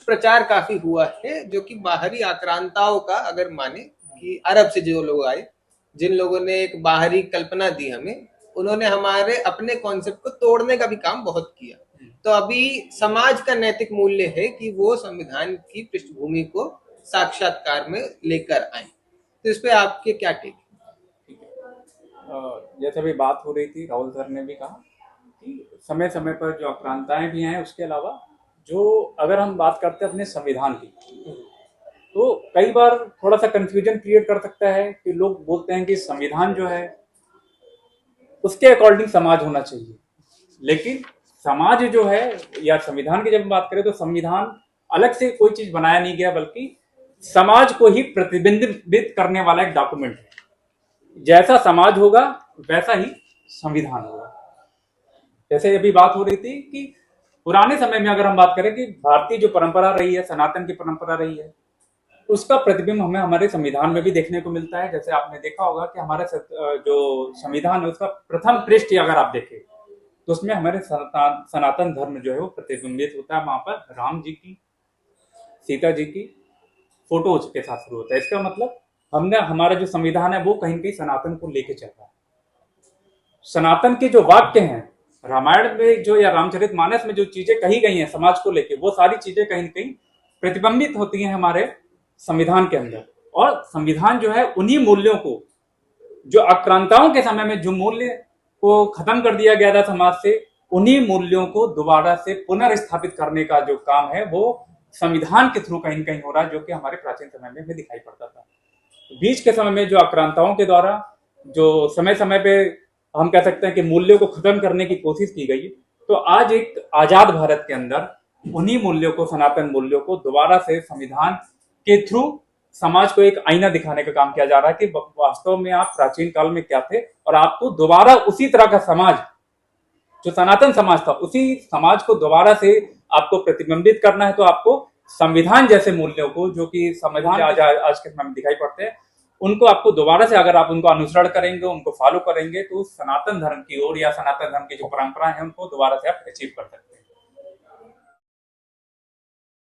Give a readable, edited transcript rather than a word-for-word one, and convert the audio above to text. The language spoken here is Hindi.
प्रचार काफी हुआ है, जो कि बाहरी आक्रांताओं का, अगर माने कि अरब से जो लोग आए, जिन लोगों ने एक बाहरी कल्पना दी हमें, उन्होंने हमारे अपने कॉन्सेप्ट को तोड़ने का भी काम बहुत किया। तो अभी समाज का नैतिक मूल्य है कि वो संविधान की पृष्ठभूमि को साक्षात्कार में लेकर आए। तो इस पे आपके क्या टेक? जैसे अभी बात हो रही थी, राहुल सर ने भी कहा कि समय समय पर जो आक्रांताएं भी हैं, उसके अलावा जो अगर हम बात करते हैं अपने संविधान की, तो कई बार थोड़ा सा कंफ्यूजन क्रिएट कर सकता है कि लोग बोलते हैं कि संविधान जो है उसके अकॉर्डिंग समाज होना चाहिए, लेकिन समाज जो है या संविधान की जब हम बात करें तो संविधान अलग से कोई चीज बनाया नहीं गया, बल्कि समाज को ही प्रतिबिंबित करने वाला एक डॉक्यूमेंट है। जैसा समाज होगा वैसा ही संविधान होगा। जैसे अभी बात हो रही थी कि पुराने समय में अगर हम बात करें कि भारतीय जो परंपरा रही है, सनातन की परंपरा रही है, उसका प्रतिबिंब हमें हमारे संविधान में भी देखने को मिलता है। जैसे आपने देखा होगा कि हमारा जो संविधान है उसका प्रथम पृष्ठ अगर आप देखें तो उसमें हमारे सनातन धर्म जो है वो प्रतिबिंबित होता है। वहां पर राम जी की, सीता जी की फोटोज के साथ शुरू होता है। इसका मतलब हमने हमारा जो संविधान है वो कहीं ना कहीं सनातन को लेके चल रहा है। सनातन के जो वाक्य हैं रामायण में जो या रामचरितमानस में जो चीजें कही गई हैं समाज को लेके, वो सारी चीजें कहीं ना कहीं प्रतिबिंबित होती हैं हमारे संविधान के अंदर। और संविधान जो है उन्हीं मूल्यों को, जो आक्रांताओं के समय में जो मूल्य को खत्म कर दिया गया था समाज से, उन्हीं मूल्यों को दोबारा से पुनर्स्थापित करने का जो काम है वो संविधान के थ्रू कहीं ना कहीं हो रहा है, जो कि हमारे प्राचीन समय में हमें दिखाई पड़ता था। बीच के समय में जो आक्रांताओं के द्वारा जो समय समय पे हम कह सकते हैं कि मूल्यों को खत्म करने की कोशिश की गई, तो आज एक आजाद भारत के अंदर उन्हीं मूल्यों को, सनातन मूल्यों को दोबारा से संविधान के थ्रू समाज को एक आईना दिखाने का काम किया जा रहा है कि वास्तव में आप प्राचीन काल में क्या थे, और आपको दोबारा उसी तरह का समाज, जो सनातन समाज था, उसी समाज को दोबारा से आपको प्रतिबिंबित करना है। तो आपको संविधान जैसे मूल्यों को, जो कि संविधान आज के समय में दिखाई पड़ते हैं, उनको आपको दोबारा से अगर आप उनको अनुसरण करेंगे, उनको फॉलो करेंगे, तो सनातन धर्म की ओर या सनातन धर्म की जो परंपरा है उनको दोबारा से आप अचीव कर सकते हैं।